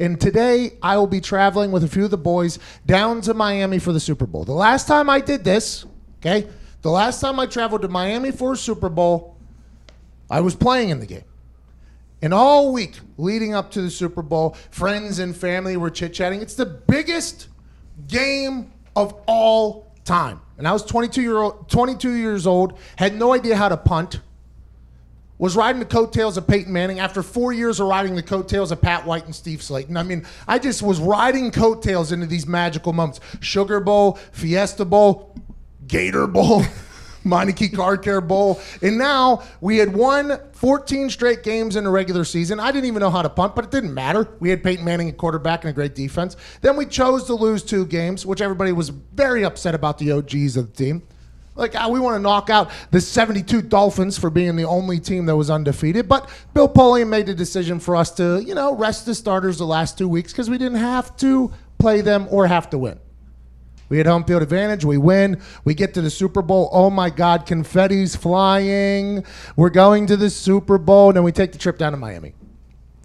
And today, I will be traveling with a few of the boys down to Miami for the Super Bowl. The last time I did this, the last time I traveled to Miami for a Super Bowl, I was playing in the game. And all week leading up to the Super Bowl, friends and family were chit-chatting. It's the biggest game of all time. And I was 22 years old, had no idea how to punt, was riding the coattails of Peyton Manning after 4 years of riding the coattails of Pat White and Steve Slayton. I mean, I just was riding coattails into these magical moments. Sugar Bowl, Fiesta Bowl, Gator Bowl, Meineke Car Care Bowl. And now we had won 14 straight games in the regular season. I didn't even know how to punt, but it didn't matter. We had Peyton Manning at quarterback and a great defense. Then we chose to lose 2 games, which everybody was very upset about the OGs of the team. Like, we want to knock out the 72 Dolphins for being the only team that was undefeated. But Bill Polian made the decision for us to, rest the starters the last 2 weeks because we didn't have to play them or have to win. We had home field advantage. We win. We get to the Super Bowl. Oh, my God, confetti's flying. We're going to the Super Bowl. And then we take the trip down to Miami.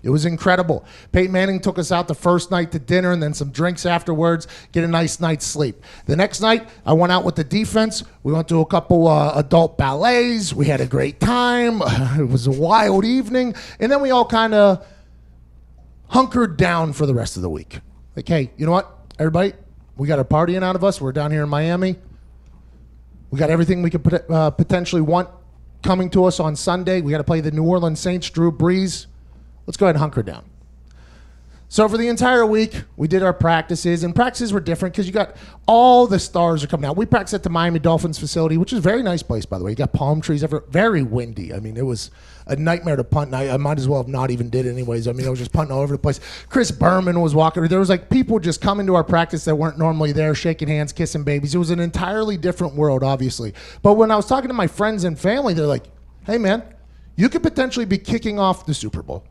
It was incredible. Peyton Manning took us out the first night to dinner and then some drinks afterwards, get a nice night's sleep. The next night, I went out with the defense. We went to a couple adult ballets. We had a great time. It was a wild evening. And then we all kind of hunkered down for the rest of the week. Like, hey, you know what, everybody? We got a partying out of us. We're down here in Miami. We got everything we could potentially want coming to us on Sunday. We got to play the New Orleans Saints, Drew Brees. Let's go ahead and hunker down. So for the entire week, we did our practices, and practices were different because you got all the stars are coming out. We practiced at the Miami Dolphins facility, which is a very nice place, by the way. You got palm trees everywhere, very windy. I mean, it was a nightmare to punt, and I might as well have not even did it anyways. I mean, I was just punting all over the place. Chris Berman was walking. There was like people just coming to our practice that weren't normally there, shaking hands, kissing babies. It was an entirely different world, obviously. But when I was talking to my friends and family, they're like, hey, man, you could potentially be kicking off the Super Bowl.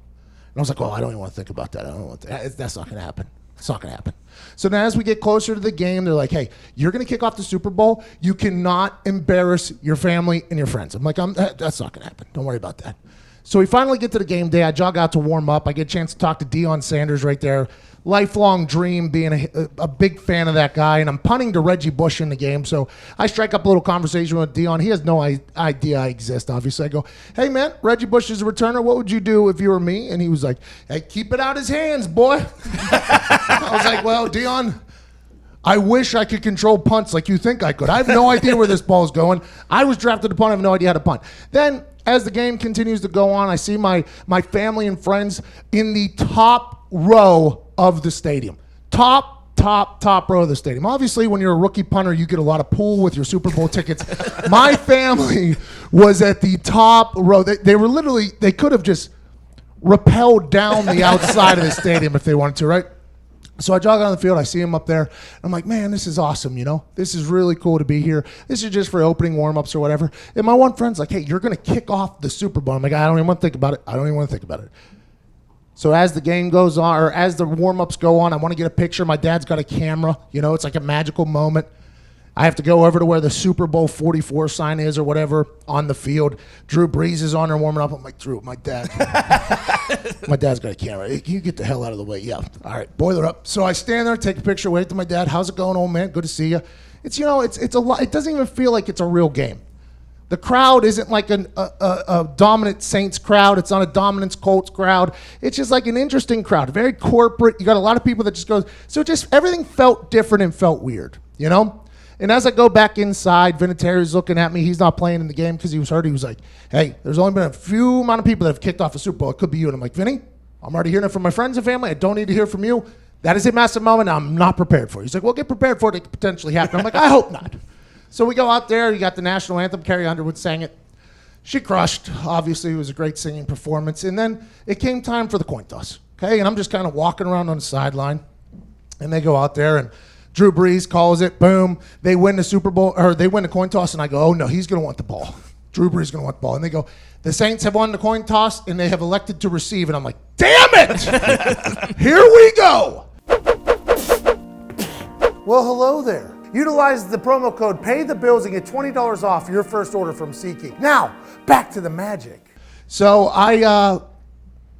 And I was like, I don't even want to think about that. I don't want to. That's not going to happen. It's not going to happen. So now as we get closer to the game, they're like, hey, you're going to kick off the Super Bowl. You cannot embarrass your family and your friends. I'm like, that's not going to happen. Don't worry about that. So we finally get to the game day. I jog out to warm up. I get a chance to talk to Deion Sanders right there. Lifelong dream, being a big fan of that guy. And I'm punting to Reggie Bush in the game. So I strike up a little conversation with Deion. He has no idea I exist, obviously. I go, hey, man, Reggie Bush is a returner. What would you do if you were me? And he was like, hey, keep it out his hands, boy. I was like, well, Deion, I wish I could control punts like you think I could. I have no idea where this ball's going. I was drafted to punt. I have no idea how to punt. Then as the game continues to go on, I see my family and friends in the top row of the stadium. Top row of the stadium. Obviously, when you're a rookie punter, you get a lot of pull with your Super Bowl tickets. My family was at the top row. They were literally, they could have just rappelled down the outside of the stadium if they wanted to, right? So I jog on the field. I see him up there. And I'm like, man, this is awesome, This is really cool to be here. This is just for opening warm-ups or whatever. And my one friend's like, hey, you're going to kick off the Super Bowl. I'm like, I don't even want to think about it. So as the game goes on, or as the warm-ups go on, I want to get a picture. My dad's got a camera. It's like a magical moment. I have to go over to where the Super Bowl 44 sign is or whatever on the field. Drew Brees is on there warming up. I'm like, Drew, my dad's got a camera. Hey, can you get the hell out of the way? Yeah. All right, boiler up. So I stand there, take a picture, wait to my dad. How's it going, old man? Good to see you. It's it's a lot. It doesn't even feel like it's a real game. The crowd isn't like a dominant Saints crowd. It's not a dominant Colts crowd. It's just like an interesting crowd, very corporate. You got a lot of people that just go. So just everything felt different and felt weird, And as I go back inside, Vinatieri's looking at me. He's not playing in the game because he was hurt. He was like, hey, there's only been a few amount of people that have kicked off a Super Bowl. It could be you. And I'm like, Vinny, I'm already hearing it from my friends and family. I don't need to hear from you. That is a massive moment I'm not prepared for. He's like, well, get prepared for it. It could potentially happen. I'm like, I hope not. So we go out there. You got the national anthem. Carrie Underwood sang it. She crushed. Obviously, it was a great singing performance. And then it came time for the coin toss. Okay, and I'm just kind of walking around on the sideline. And they go out there, and Drew Brees calls it. Boom. They win the Super Bowl, or they win the coin toss, and I go, oh, no, he's going to want the ball. Drew Brees is going to want the ball. And they go, the Saints have won the coin toss, and they have elected to receive. And I'm like, damn it! Here we go. Well, hello there. Utilize the promo code PAYTHEBILLS and get $20 off your first order from SeatGeek. Now, back to the magic. So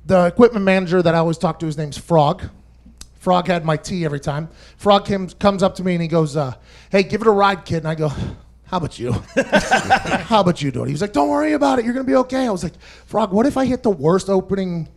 the equipment manager that I always talk to, his name's Frog. Frog had my tea every time. Frog comes up to me and he goes, hey, give it a ride, kid. And I go, how about you? How about you do it? He was like, don't worry about it. You're going to be okay. I was like, Frog, what if I hit the worst opening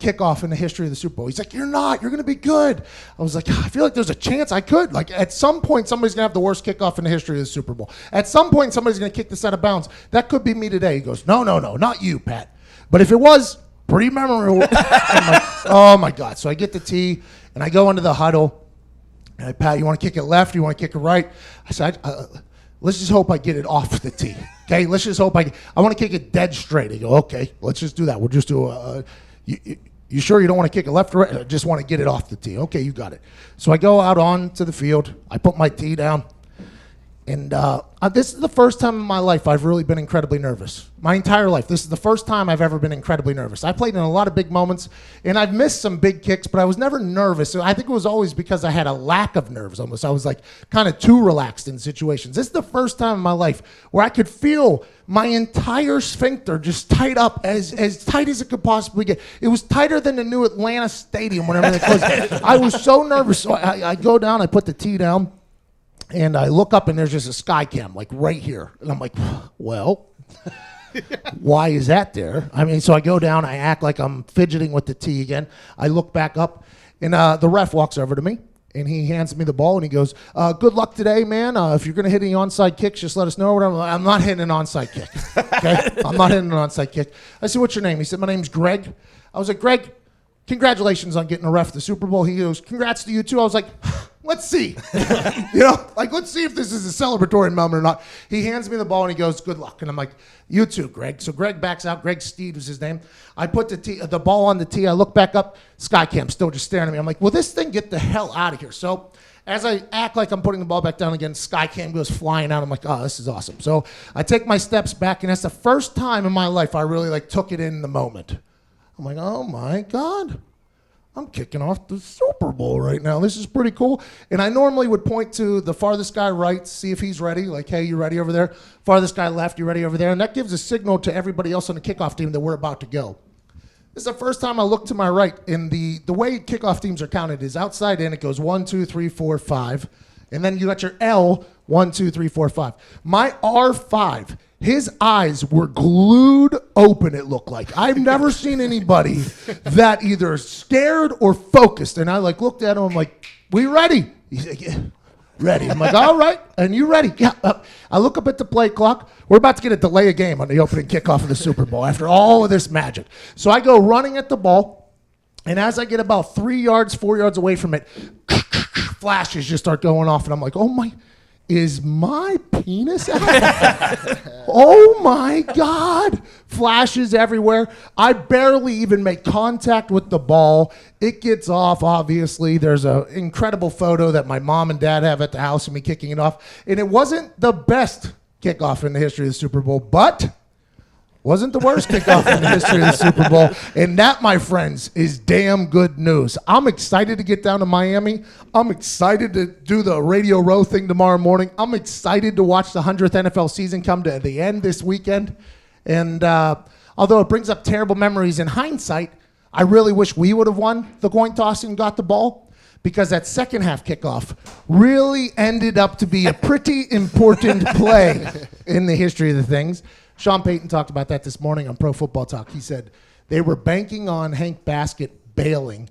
kickoff in the history of the Super Bowl? He's like, you're not. You're going to be good. I was like, I feel like there's a chance I could. Like, at some point, somebody's going to have the worst kickoff in the history of the Super Bowl. At some point, somebody's going to kick this out of bounds. That could be me today. He goes, no, not you, Pat. But if it was, pretty memorable. I'm like, oh, my God. So I get the tee, and I go into the huddle. And I, Pat, you want to kick it left? You want to kick it right? I said, let's just hope I get it off the tee. Okay, let's just hope I want to kick it dead straight. He go, okay, let's just do that. We'll just do you sure you don't want to kick it left or right? I just want to get it off the tee. Okay, you got it. So I go out onto the field. I put my tee down. And this is the first time in my life I've really been incredibly nervous. My entire life. This is the first time I've ever been incredibly nervous. I played in a lot of big moments, and I've missed some big kicks, but I was never nervous. I think it was always because I had a lack of nerves almost. I was like kind of too relaxed in situations. This is the first time in my life where I could feel my entire sphincter just tight up as tight as it could possibly get. It was tighter than the new Atlanta Stadium whenever they closed. I was so nervous. So I go down, I put the tee down, and I look up, and there's just a sky cam, like right here. And I'm like, well, why is that there? I mean, so I go down, I act like I'm fidgeting with the tee again. I look back up, and the ref walks over to me, and he hands me the ball, and he goes, good luck today, man. If you're going to hit any onside kicks, just let us know. I'm not hitting an onside kick, okay? I'm not hitting an onside kick. I said, what's your name? He said, my name's Greg. I was like, Greg, congratulations on getting a ref the Super Bowl. He goes, congrats to you, too. I was like, let's see. Let's see if this is a celebratory moment or not. He hands me the ball, and he goes, good luck. And I'm like, you too, Greg. So Greg backs out. Greg Steed was his name. I put the ball on the tee. I look back up. Skycam still just staring at me. I'm like, will this thing get the hell out of here? So as I act like I'm putting the ball back down again, Skycam goes flying out. I'm like, oh, this is awesome. So I take my steps back, and that's the first time in my life I really took it in the moment. I'm like, oh, my God. I'm kicking off the Super Bowl right now. This is pretty cool. And I normally would point to the farthest guy right, see if he's ready. Like, hey, you ready over there? Farthest guy left, you ready over there? And that gives a signal to everybody else on the kickoff team that we're about to go. This is the first time I look to my right. And the way kickoff teams are counted is outside in. It goes 1, 2, 3, 4, 5. And then you got your L, 1, 2, 3, 4, 5. My R5, his eyes were glued open, it looked like. I've never seen anybody that either scared or focused. And I looked at him, I'm like, we ready? He's like, yeah, ready. I'm like, all right. And you ready? Yeah. I look up at the play clock. We're about to get a delay of game on the opening kickoff of the Super Bowl after all of this magic. So I go running at the ball. And as I get about 3 yards, 4 yards away from it, flashes just start going off. And I'm like, oh my... is my penis out? Oh my God. Flashes everywhere. I barely even make contact with the ball. It gets off, obviously. There's an incredible photo that my mom and dad have at the house of me kicking it off. And it wasn't the best kickoff in the history of the Super Bowl, but wasn't the worst kickoff in the history of the Super Bowl. And that, my friends, is damn good news. I'm excited to get down to Miami. I'm excited to do the Radio Row thing tomorrow morning. I'm excited to watch the 100th NFL season come to the end this weekend. And although it brings up terrible memories in hindsight, I really wish we would have won the coin toss and got the ball, because that second half kickoff really ended up to be a pretty important play in the history of the things. Sean Payton talked about that this morning on Pro Football Talk. He said they were banking on Hank Baskett bailing,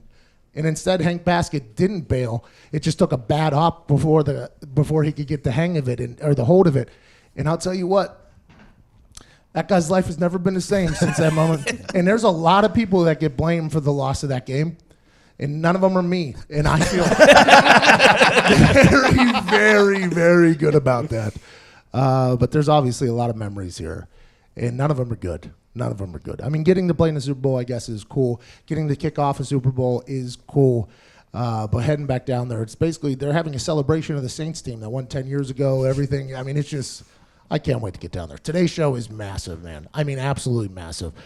and instead Hank Baskett didn't bail. It just took a bad op before he could get the hang of it or the hold of it. And I'll tell you what, that guy's life has never been the same since that moment. And there's a lot of people that get blamed for the loss of that game, and none of them are me. And I feel very, very, very good about that. But there's obviously a lot of memories here, and none of them are good. None of them are good. I mean, getting to play in the Super Bowl, I guess, is cool. Getting to kick off a Super Bowl is cool. But heading back down there, it's basically they're having a celebration of the Saints team that won 10 years ago, everything. I mean, it's just, I can't wait to get down there. Today's show is massive, man. I mean, absolutely massive.